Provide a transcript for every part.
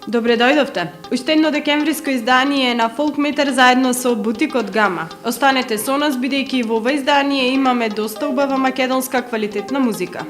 Добре дојдовте. Уште едно декемвриско издание на Фолкметар заедно со Бутикот Гама. Останете со нас, бидејќи во ова издание имаме доста убава македонска квалитетна музика.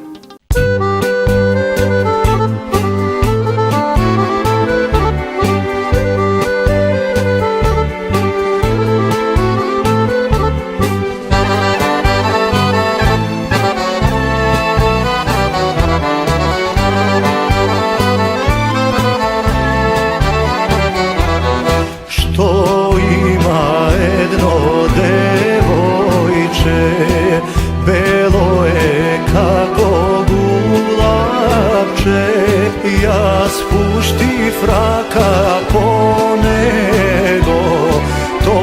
Što ima jedno devojče, belo je kako gulabče, ja spušti fraka po nego, to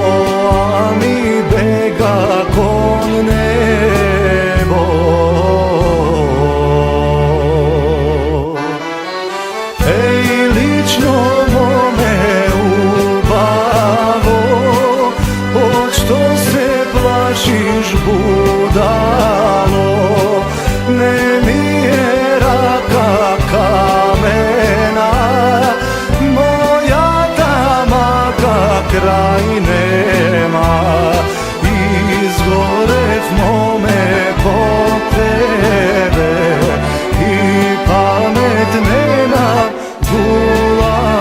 mi bega kon nebo. Ej, lično mome plašiš budalo, ne mi je raka kamena, moja tamaka kraj nema, izgorev mome po tebe i pamet nema gulave.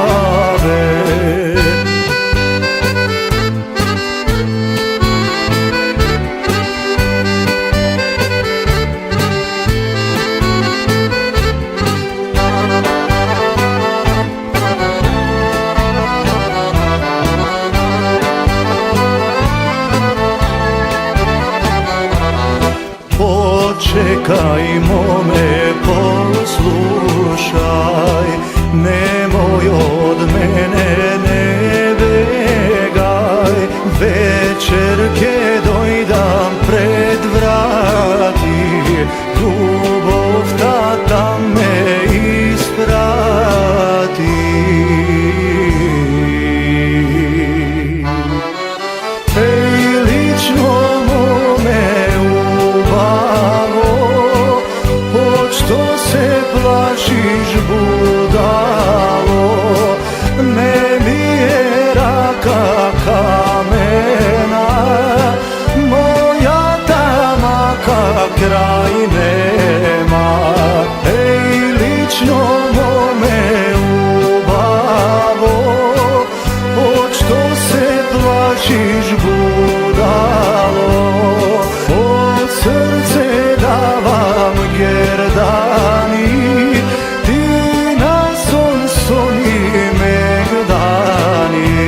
Čekaj mome, poslušaj, nemoj od mene ne begaj, večerke dojdam pred vrati, ljubov ta me isprati. Ej, lično mome što se plašiš budalo, ne mi je raka kamena, moja tamaka kraj nema. Ej, lično mome ubavo, od što se plašiš budalo, od srce davam gerdani, ti na soni megdani.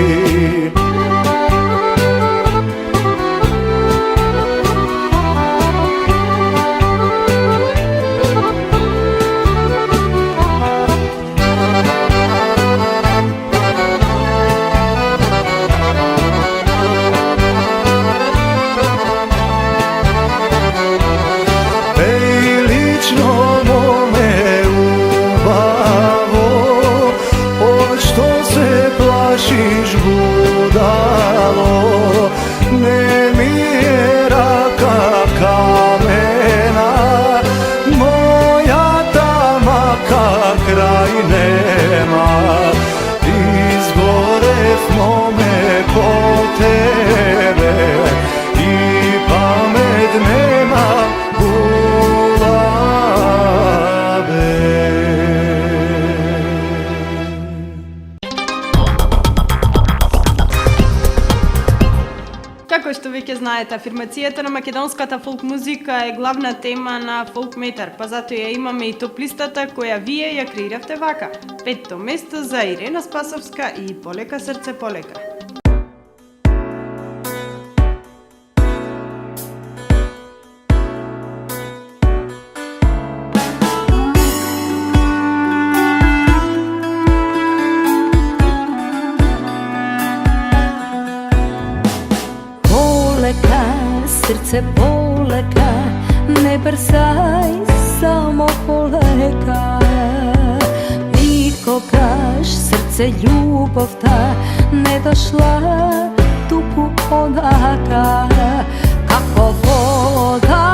Plašiš budalo, ne mi je raka kamena, moja tamaka kraj nema, izgorev mome po tebe i pamet nema gulave. Како што веќе знаете, афирмацијата на македонската фолк музика е главна тема на Фолкметар, па затоа ја имаме и топ листата која вие ја креиравте вака. 5-то место за Ирена Спасовска и Полека срце полека. Srce poleka, ne brzaj, samo poleka. Nikogaš srce ljubov ta ne došla tuku onaka, kako voda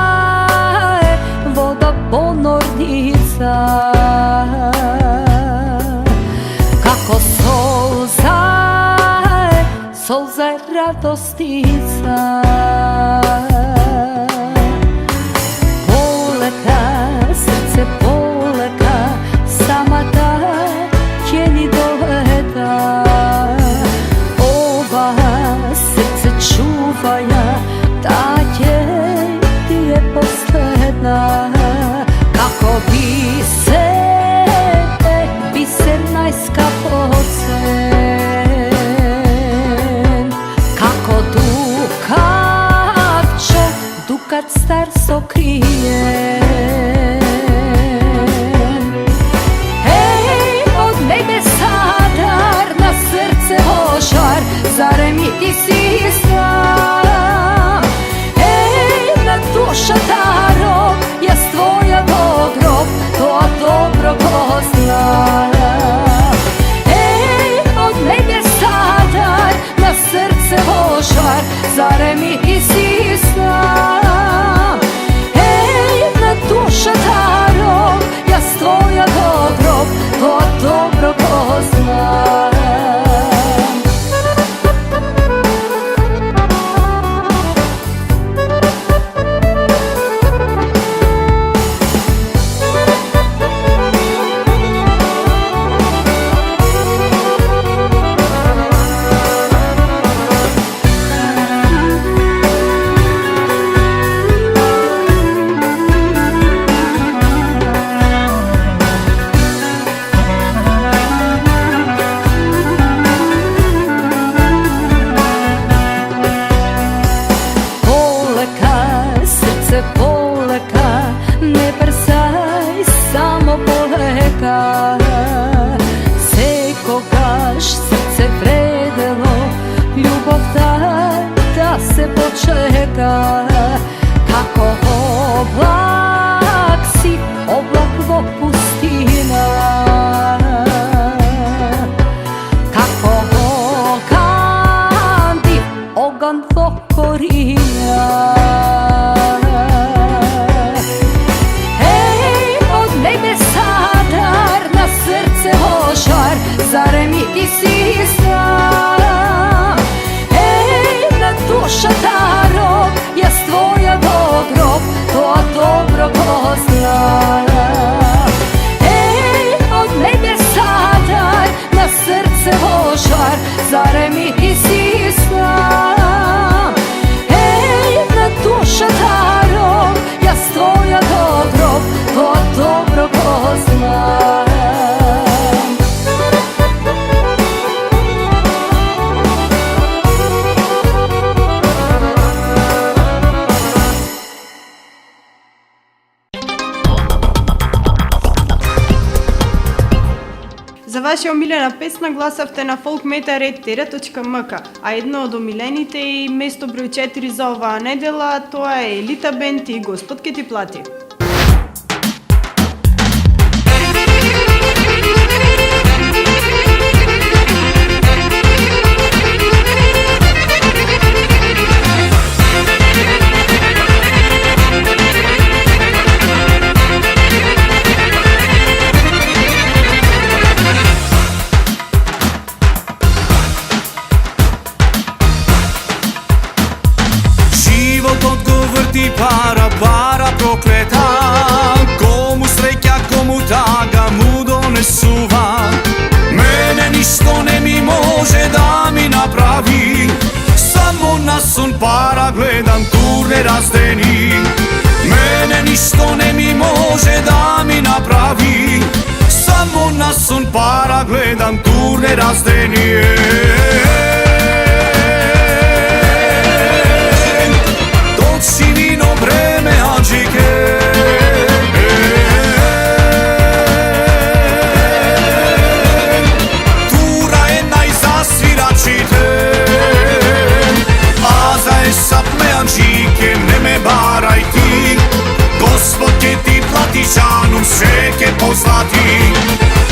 je, voda ponornica. Kako solza je radostica. Poleka, srce poleka, sama ta je ni doleta. Ova srce čuvaja, ta ti je posledna. Kako biser najskapo cen. Kako dukat star sokrijen. Ej, od nebesa dar, na srce ožar, zaremi ti si sam. Ej, na duša daro, jaz tvoja do grob, to dobro poznam. Ej, od nebesa dar, na srce ožar, zaremi ti si sam. Ej, na duša daro, jaz tvoja do grob, to dobro poznam. Poleka, ne brzaj, samo poleka. Sekogaš srce vredelo, ljubav da se počeka. Kako oblak si, oblak pustina. Kako ogan ti, ogan korina. Zaremi ti si sam. Ej, na duša daro, jaz tvoja do grob, to dobro poznam. Ej, od nebesa dar, na srce ožar, zaremi ti si sam. Ej, na duša daro, jaz tvoja do grob, to dobro poznam. За ваша омилена песна гласавте на folkmeter@tera.mk, а едно од омилените и место број 4 за оваа недела, тоа е Елита Бенд и Господ ке ти плати. Para prokleta, komu sreća, komu taga mu donesuva. Mene ništa ne mi može da mi napravi, samo na son para gledam, tur ne razdeni. Mene ništa ne mi može da mi napravi, samo na son para gledam, tur ne razdeni. Doći vino vreme Hadžike, tura jedna i zasviračite, a za esap me Hadžike, ne me baraj ti, Gospod ke ti plati žanum sve ke poslati.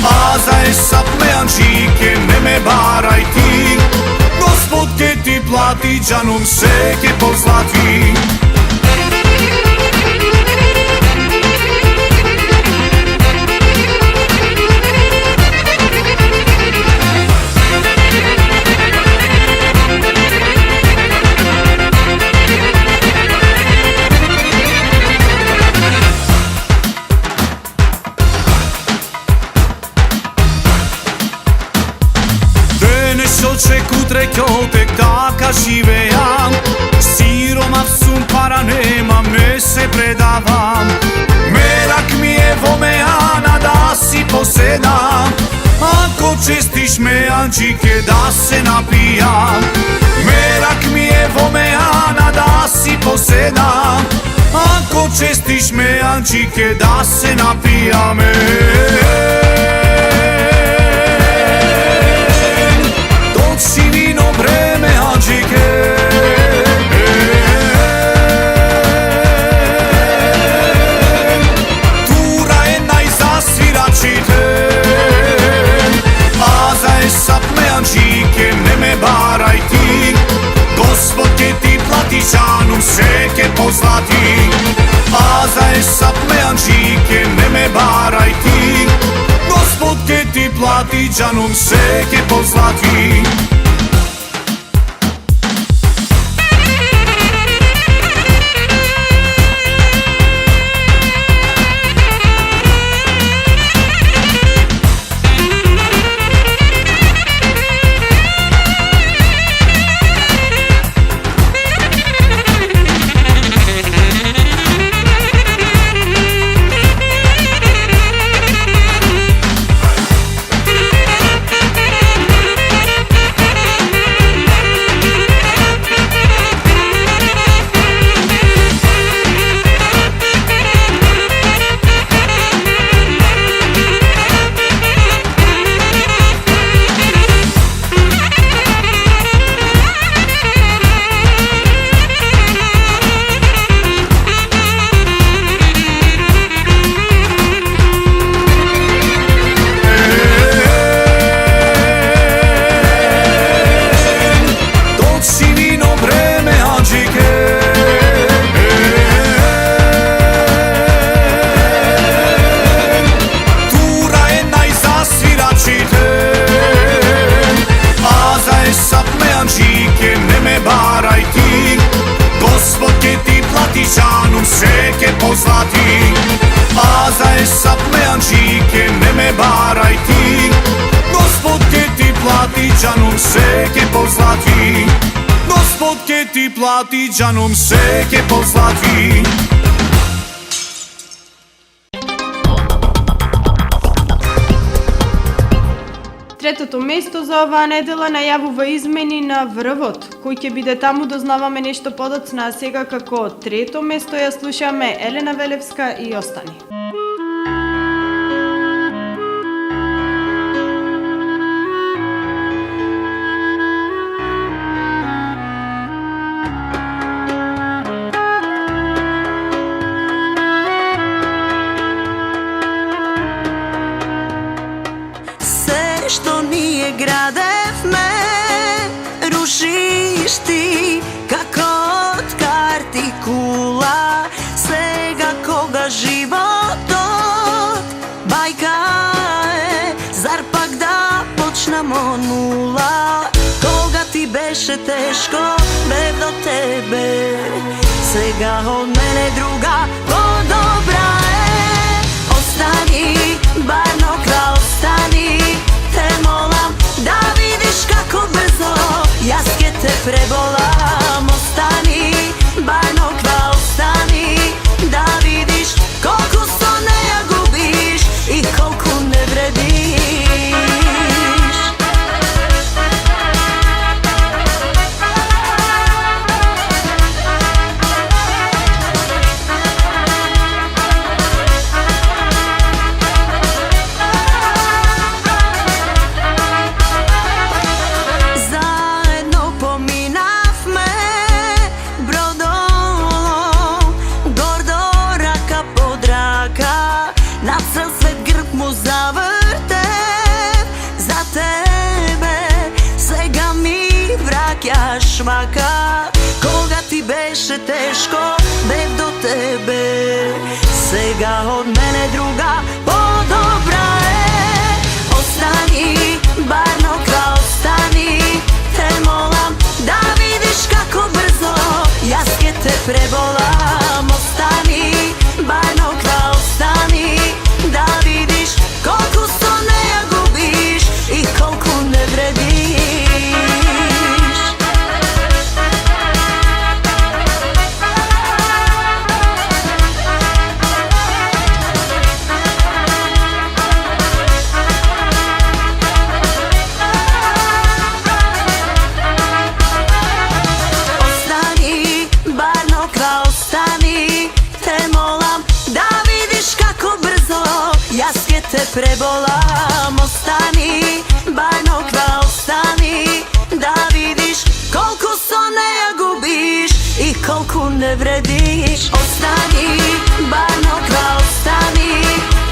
A za esap me Hadžike, ne me baraj ti, Gospod ke ti plati džanom sve ke poslati. srećo tek taka živejam. Siromah sum, para nemam, ne se predavam. Merak mi je vomejana da si posedam. Ako čestiš me, Anđike, da se napijam. Merak mi je vomejana da si posedam. Ako čestiš me, Anđike, da se napijam. Doći vino vreme, Anđike. Tura jedna i zasviračite. A za esap me, Anđike, ne me baraj ti. Gospod ke ti plati žanum seke pozlati. A za esap me, Anđike, ne me baraj ti. Gospod ke ti plati žanum seke pozlati. Žanum seke pozlati. A za esap me, Anđike, ne me baraj ti. Gospod ke ti plati žanum seke pozlati. Gospod ke ti plati žanum seke pozlati. Третото место за оваа недела најавува измени на врвот, кој ќе биде таму дознаваме нешто подоцна, а сега како трето место ја слушаме Елена Велевска и Остани. Što nije gradevme, rušiš ti kako od karti kula. Svega koga život od bajka je, zar pak da počnemo nula. Koga ti beše teško, bev do tebe, svega od mene druga podobra je. Ostani, barnokla ostani, te molam da vidiš kako brzo jaske te prebolam. Ostani, barnokla ostani, da vidiš koliko soneja gubiš i koliko ne vrediš. Švaka, koga ti beše teško, bev do tebe, svega od mene druga podobra je. Ostani, barnokla ostani, te molam da vidiš kako brzo jaske te prebolam. Ostani, barnokla ostani, da vidiš koliko soneja gubiš i koliko ne vrediš. prebolam. Ostani, Bajnokra ostani, da vidiš koliko soneja gubiš i koliko ne vrediš. Ostani, Bajnokra ostani,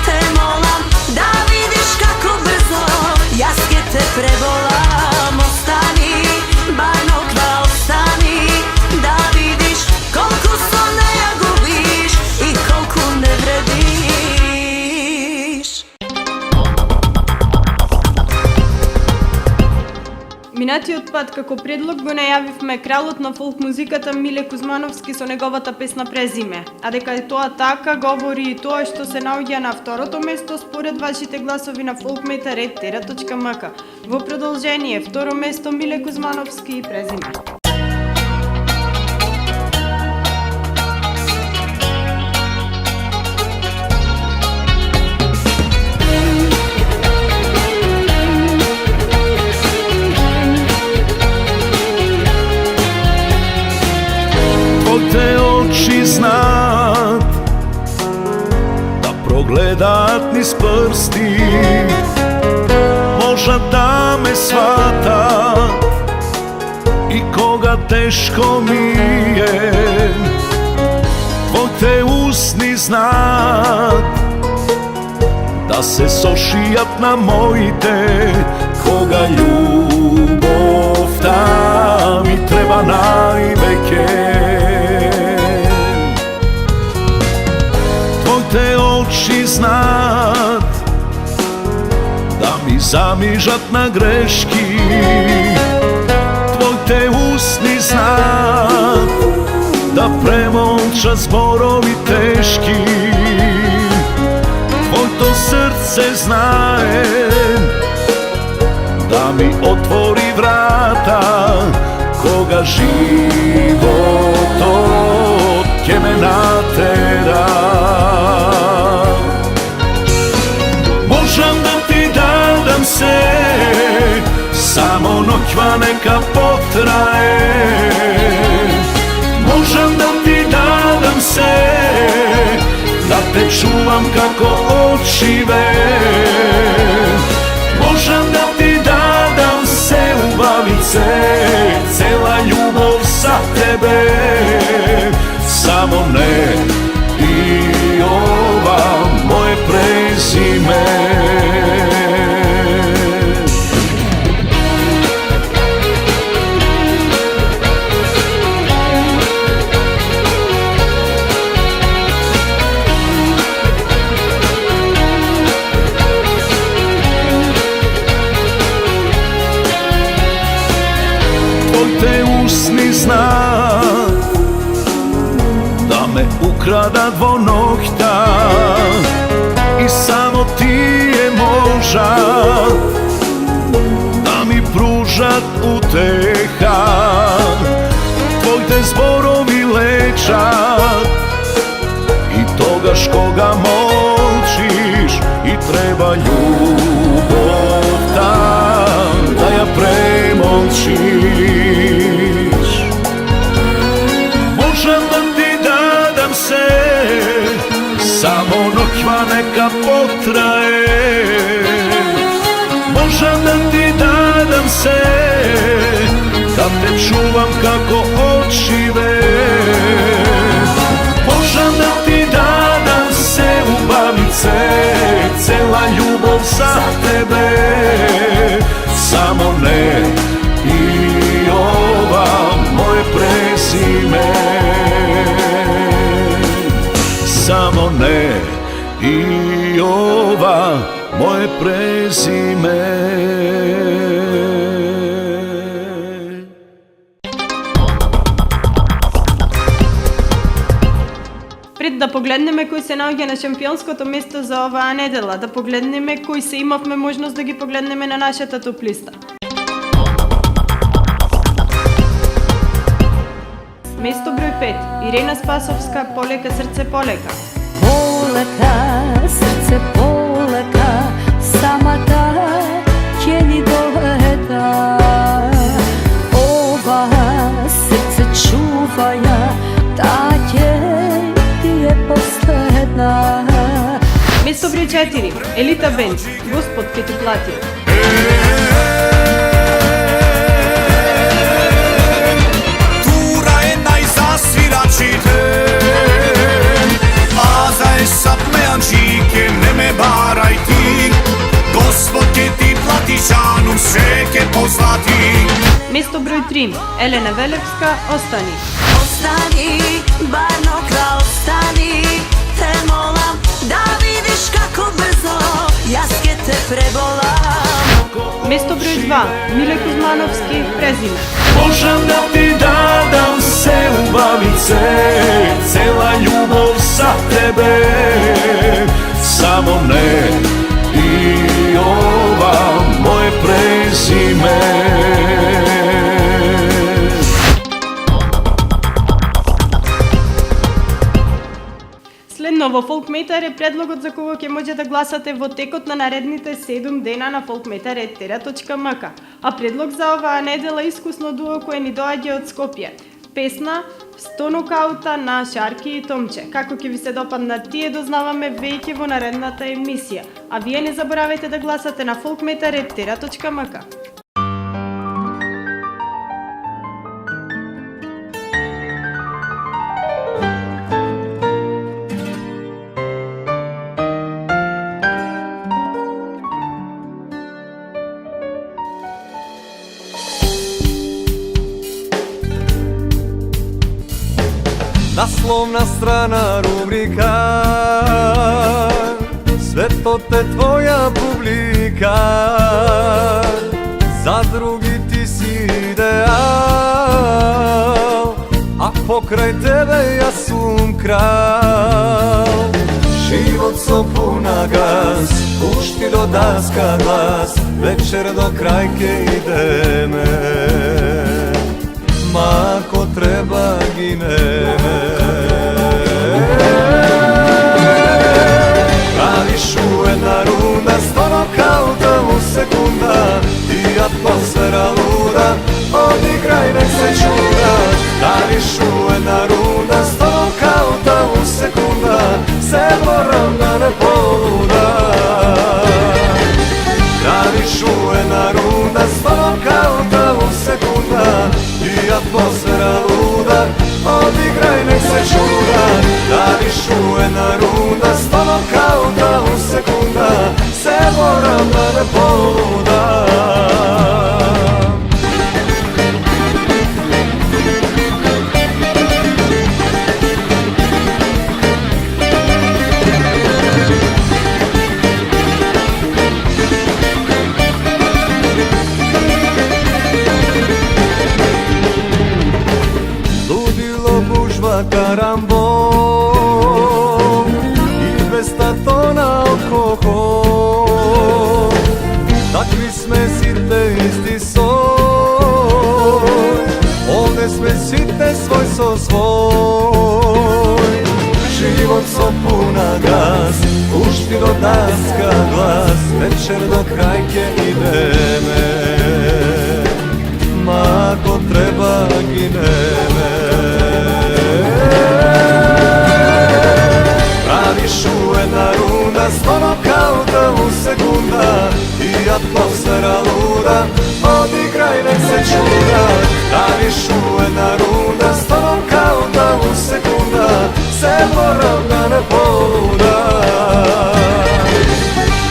te molam, da vidiš kako brzo jaske te prebolam. Ostani, Bajnokra ostani, da vidiš koliko soneja gubiš i koliko ne vrediš. Минатиот пат како предлог го најавивме кралот на фолк музиката Миле Кузмановски со неговата песна Презиме. А дека е тоа така, говори и тоа што се наоѓа на второто место според вашите гласови на folkmeter@tera.mk. Во продолжение, второ место Миле Кузмановски и Презиме. Твоите очи знаат да прогледаат низ прсти, можат да ме сватат и кога тешко ми е. Твоите устни знаат да се сошијат на моите, кога љубовта ми треба највеќе. Твоите очи знаат да ми замижат на грешки, твоите устни знаат да премолчат зборови тешки. Твоето срце знае да ми отвори врата, кога животот ќе ме натера. Можам да ти дадам се, само ноќва нека потрае. Можам да ти дадам се, да те чувам како очиве. Можам да ти дадам се, убавице, цела љубов за тебе. Само не и ова моje презиме. Твоите устни знаат да ме украдат во ноќта и само тие можат да ми пружат утеха. Твоите зборови лечат и тогаш кога молчиш и треба љубовта да ја премолчиш. Можам да ти дадам се, само ноќва нека потрае. Можам да ти дадам се, да те чувам како очиве. Можам да ти дадам се, убавице, цела љубов за тебе. Само не и ова моje презиме. Само не и ова моje презиме. Пред да погледнеме кој се наоѓа на шампионското место за оваа недела, да погледнеме кој се имавме можност да ги погледнеме на нашата топ листа. Место број 5. Ирена Спасовска, Полека срце полека. Полека, срце полека, самата ќе ни доведа. Ова срце чуваја, таа ќе ти е последна. Место број 4. Елита Бенд, Господ ке ти плати. Tura je najzasviračite A za esap me anđike ne me baraj ti Gospod ke ti plati žanu sve ke pozlati Место број 3. Елена Велевска, Остани. Ostani, barno kraj ostani, te molam da vidiš kako brzo jaske te prebolam. Место број 2. Миле Кузмановски, Презиме. Možem da ti dadam se ubavice, cela ljubav za tebe, samo ne i ova moje prezime. Следно во Фолкметар е предлогот за кого ќе може да гласате во текот на наредните 7 дена на folkmetar@tera.mk. А предлог за оваа недела искусно дуо кое ни доаѓа од Скопје. Песна 100 нокаута на Шарки и Томче. Како ќе ви се допаднат тие дознаваме веќе во наредната емисија. А вие не заборавајте да гласате на folkmetar@tera.mk. Naslovna strana rubrika Svetot je tvoja publika Za drugi ti si ideal A pokraj tebe ja sum kralj Život so puna gas Pušti do daska glas Večer do krajke ideme Ma ako treba gineme Praviš jedna runda, 100 nokauta u sekunda I atmosfera luda, odigraj nek se čuda Praviš jedna runda, 100 nokauta u sekunda Se moram da ne poluda Praviš jedna runda, 100 nokauta u sekunda I atmosfera luda, odigraj nek se čuda Praviš jedna runda, 100 nokauta u sekunda Se moram da ne poluda Karambol I 200 tona alkohol Takvi sme site isti soj Ovde sme site svoj so svoj Život so puna gas Pušti do daska glas Večer do krajke ideme Ma ako treba gineme Praviš jedna runda, 100 nokauta u sekunda I atmosfera luda, odigraj nek se čuda Praviš jedna runda, 100 nokauta u sekunda Se moram da ne poluda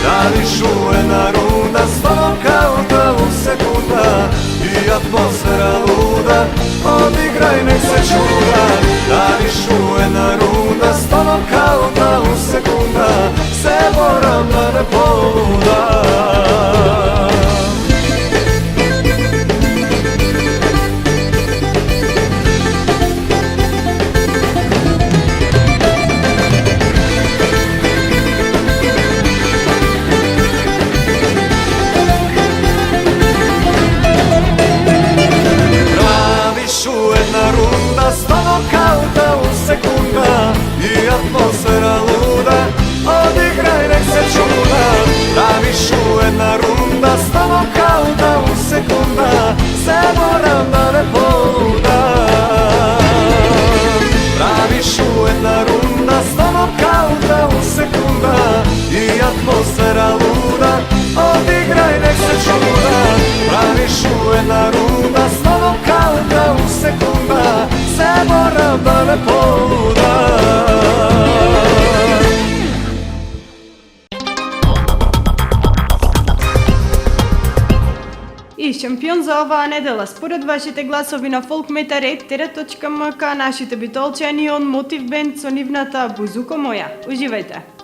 Praviš jedna runda, 100 nokauta u sekunda I atmosfera luda, odigraj nek se čuda Praviš jedna runda, 100 nokauta u sekunda Se moram da ne poluda Runda, 100 nokauta u sekunda I atmosfera luda, odigraj nek se čuda Praviš И шампион за оваа недела, според вашите гласови на folkmeter@tera.mk, нашите битолчани од Мотив Бенд со нивната Бузуко моја. Уживајте!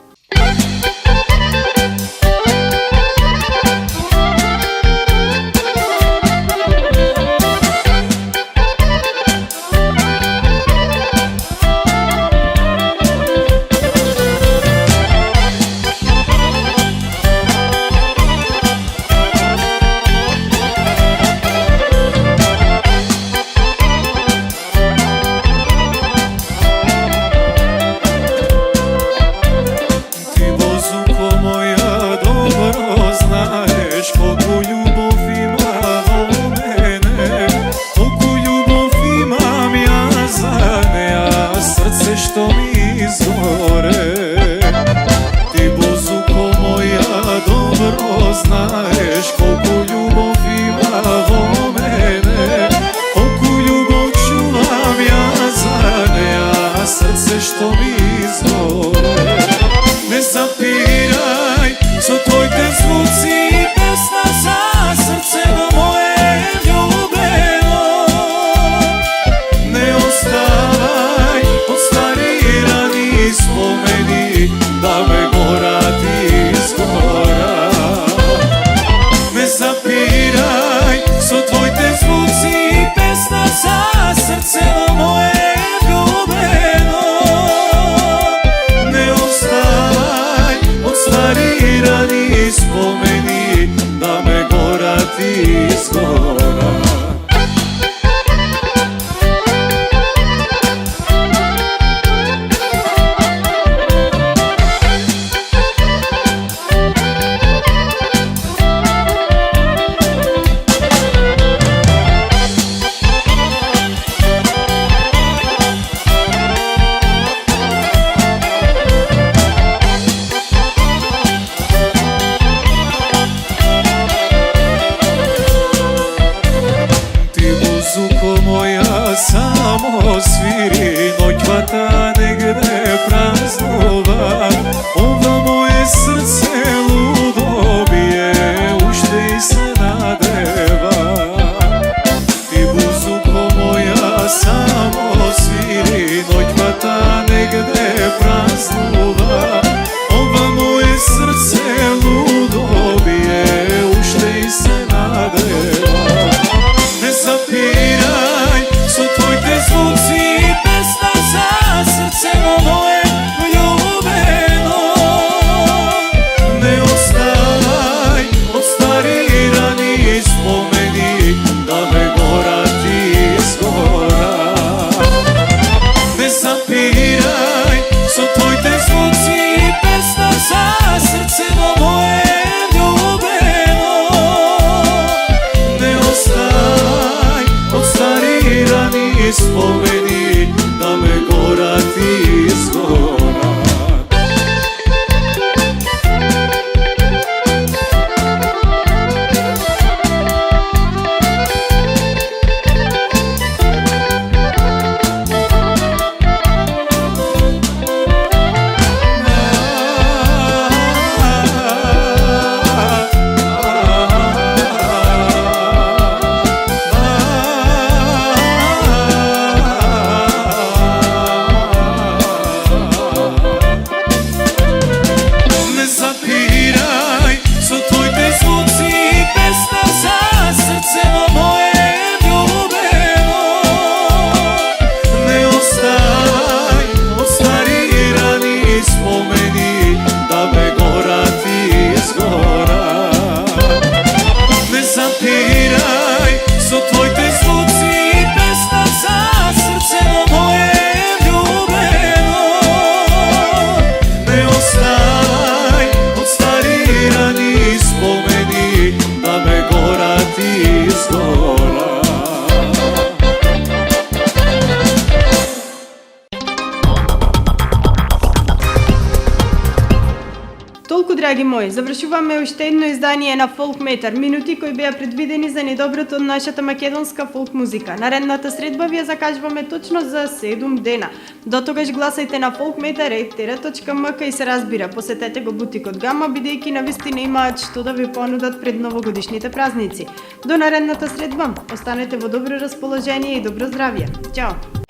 драги мои, завршуваме уште едно издание на Folk Meter, минути кои беа предвидени за недоброто од нашата македонска фолк музика. Наредната средба ви ја закажуваме точно за 7 дена. До тогаш гласајте на folkmeter.mk и се разбира, посетете го бутикот Гама, бидејќи навистина имаат што да ви понудат пред новогодишните празници. До наредната средба, останете во добро расположение и добро здравје. Ćao!